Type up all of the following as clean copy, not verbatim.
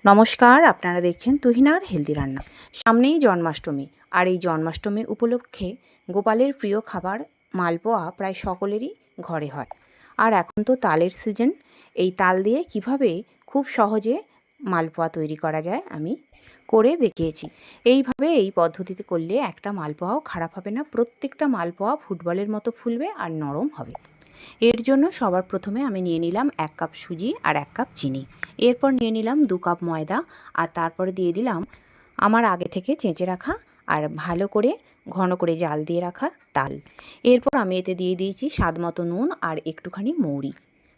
নমস্কার, আপনারা দেখছেন তুহিনার হেলদি রান্না। সামনেই জন্মাষ্টমী, আর এই জন্মাষ্টমী উপলক্ষে গোপালের প্রিয় খাবার মালপোয়া প্রায় সকলেরই ঘরে হয়। আর এখন তো তালের সিজন, এই তাল দিয়ে কিভাবে খুব সহজে মালপোয়া তৈরি করা যায় আমি করে দেখিয়েছি। এইভাবে এই পদ্ধতিতে করলে একটা মালপোয়াও খারাপ হবে না, প্রত্যেকটা মালপোয়া ফুটবলের মতো ফুলবে আর নরম হবে। এর জন্য সবার প্রথমে আমি নিয়ে নিলাম 1 কাপ সুজি আর 1 কাপ চিনি। এরপর নিয়ে নিলাম 2 কাপ ময়দা, আর তারপরে দিয়ে দিলাম আমার আগে থেকে চেঁচে রাখা আর ভালো করে ঘন করে জাল দিয়ে রাখা তাল। এরপর আমি এতে দিয়ে দিয়েছি স্বাদ মতো নুন আর একটুখানি মৌরি।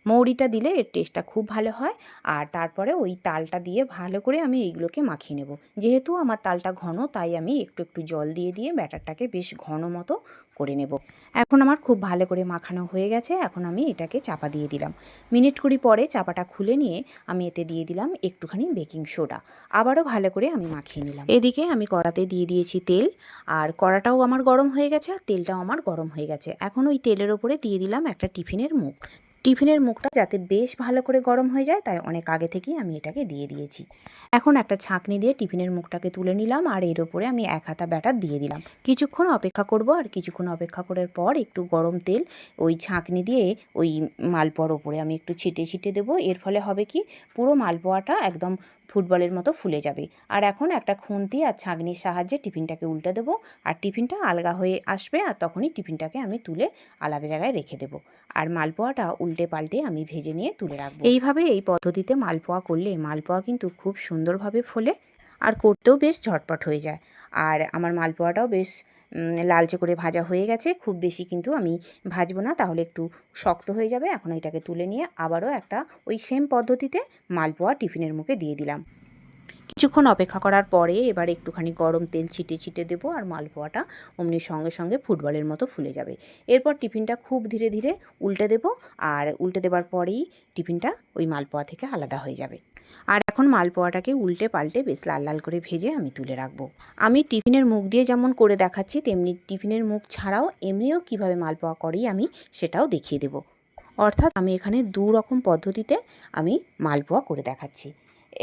মৌরিটা দিলে এর টেস্টটা খুব ভালো হয়। আর তারপরে ওই তালটা দিয়ে ভালো করে আমি এইগুলোকে মাখিয়ে নেব। যেহেতু আমার তালটা ঘন, তাই আমি একটু একটু জল দিয়ে দিয়ে ব্যাটারটাকে বেশ ঘন মতো করে নেব। এখন আমার খুব ভালো করে মাখানো হয়ে গেছে। এখন আমি এটাকে চাপা দিয়ে দিলাম। মিনিট 20 পরে চাপাটা খুলে নিয়ে আমি এতে দিয়ে দিলাম একটুখানি বেকিং সোডা। আবারও ভালো করে আমি মাখিয়ে নিলাম। এদিকে আমি কড়াতে দিয়ে দিয়েছি তেল, আর কড়াটাও আমার গরম হয়ে গেছে আর তেলটাও আমার গরম হয়ে গেছে। এখন ওই তেলের ওপরে দিয়ে দিলাম একটা টিফিনের মুখ। টিফিনের মুখটা যাতে বেশ ভালো করে গরম হয়ে যায়, তাই অনেক আগে থেকেই আমি এটাকে দিয়ে দিয়েছি। এখন একটা ছাঁকনি দিয়ে টিফিনের মুখটাকে তুলে নিলাম, আর এর ওপরে আমি 1 হাতা ব্যাটার দিয়ে দিলাম। কিছুক্ষণ অপেক্ষা করব, আর কিছুক্ষণ অপেক্ষা করার পর একটু গরম তেল ওই ছাঁকনি দিয়ে ওই মালপোয়ার ওপরে আমি একটু ছিটে ছিটে দেবো। এর ফলে হবে কি, পুরো মালপোয়াটা একদম ফুটবলের মতো ফুলে যাবে। আর এখন একটা খুন্তি আর ছাঁকনির সাহায্যে টিফিনটাকে উল্টে দেবো, আর টিফিনটা আলগা হয়ে আসবে, আর তখনই টিফিনটাকে আমি তুলে আলাদা জায়গায় রেখে দেবো। আর মালপোয়াটা উল্টে পাল্টে আমি ভেজে নিয়ে তুলে রাখবো। এইভাবে এই পদ্ধতিতে মালপোয়া করলে মালপোয়া কিন্তু খুব সুন্দরভাবে ফোলে, আর করতেও বেশ ঝটপট হয়ে যায়। আর আমার মালপোয়াটাও বেশ লালচে করে ভাজা হয়ে গেছে। খুব বেশি কিন্তু আমি ভাজবো না, তাহলে একটু শক্ত হয়ে যাবে। এখন এটাকে তুলে নিয়ে আবারও একটা ওই সেম পদ্ধতিতে মালপোয়া টিফিনের মুখে দিয়ে দিলাম। কিছুক্ষণ অপেক্ষা করার পরে এবার একটুখানি গরম তেল ছিটে ছিটে দেবো, আর মালপোয়াটা অমনি সঙ্গে সঙ্গে ফুটবলের মতো ফুলে যাবে। এরপর টিফিনটা খুব ধীরে ধীরে উল্টে দেবো, আর উল্টে দেবার পরেই টিফিনটা ওই মালপোয়া থেকে আলাদা হয়ে যাবে। আর এখন মালপোয়াটাকে উল্টে পাল্টে বেশ লাল লাল করে ভেজে আমি তুলে রাখবো। আমি টিফিনের মুখ দিয়ে যেমন করে দেখাচ্ছি, তেমনি টিফিনের মুখ ছাড়াও এমনিও কিভাবে মালপোয়া করি আমি সেটাও দেখিয়ে দেবো। অর্থাৎ আমি এখানে 2 রকম পদ্ধতিতে আমি মালপোয়া করে দেখাচ্ছি।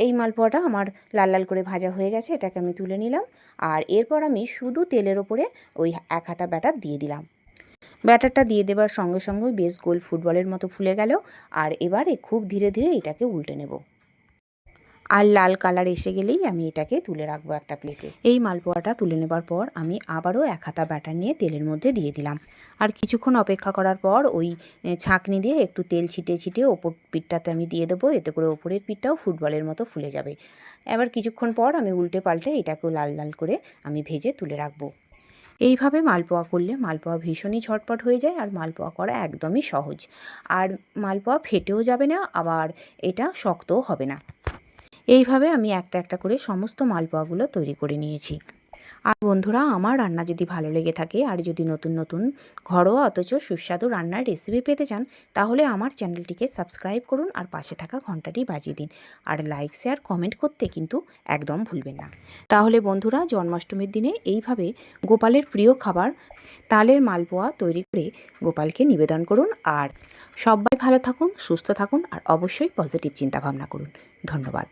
এই মালপোয়াটা আমার লাল লাল করে ভাজা হয়ে গেছে, এটাকে আমি তুলে নিলাম। আর এরপর আমি শুধু তেলের ওপরে ওই 1 হাতা ব্যাটার দিয়ে দিলাম। ব্যাটারটা দিয়ে দেবার সঙ্গে সঙ্গে বেশ গোল ফুটবলের মতো ফুলে গেল। আর এবারে খুব ধীরে ধীরে এটাকে উল্টে নেব, আর লাল কালার এসে গেলেই আমি এটাকে তুলে রাখবো একটা প্লেটে। এই মালপোয়াটা তুলে নেবার পর আমি আবারও 1 হাতা ব্যাটার নিয়ে তেলের মধ্যে দিয়ে দিলাম। আর কিছুক্ষণ অপেক্ষা করার পর ওই ছাঁকনি দিয়ে একটু তেল ছিটিয়ে ছিটিয়ে ওপর পিঠটাতে আমি দিয়ে দেবো, এতে করে ওপরের পিঠটাও ফুটবলের মতো ফুলে যাবে। এবার কিছুক্ষণ পর আমি উল্টে পাল্টে এটাকেও লাল লাল করে আমি ভেজে তুলে রাখবো। এইভাবে মালপোয়া করলে মালপোয়া ভীষণই ঝটপট হয়ে যায়, আর মালপোয়া করা একদমই সহজ। আর মালপোয়া ফেটেও যাবে না, আবার এটা শক্তও হবে না। এইভাবে আমি একটা একটা করে সমস্ত মালপোয়াগুলো তৈরি করে নিয়েছি। আর বন্ধুরা, আমার রান্না যদি ভালো লেগে থাকে, আর যদি নতুন নতুন ঘরোয়া অথচ সুস্বাদু রান্নার রেসিপি পেতে চান, তাহলে আমার চ্যানেলটিকে সাবস্ক্রাইব করুন আর পাশে থাকা ঘন্টাটি বাজিয়ে দিন। আর লাইক শেয়ার কমেন্ট করতে কিন্তু একদম ভুলবেন না। তাহলে বন্ধুরা, জন্মাষ্টমীর দিনে এইভাবে গোপালের প্রিয় খাবার তালের মালপোয়া তৈরি করে গোপালকে নিবেদন করুন। আর সবাই ভালো থাকুন, সুস্থ থাকুন, আর অবশ্যই পজিটিভ চিন্তাভাবনা করুন। ধন্যবাদ।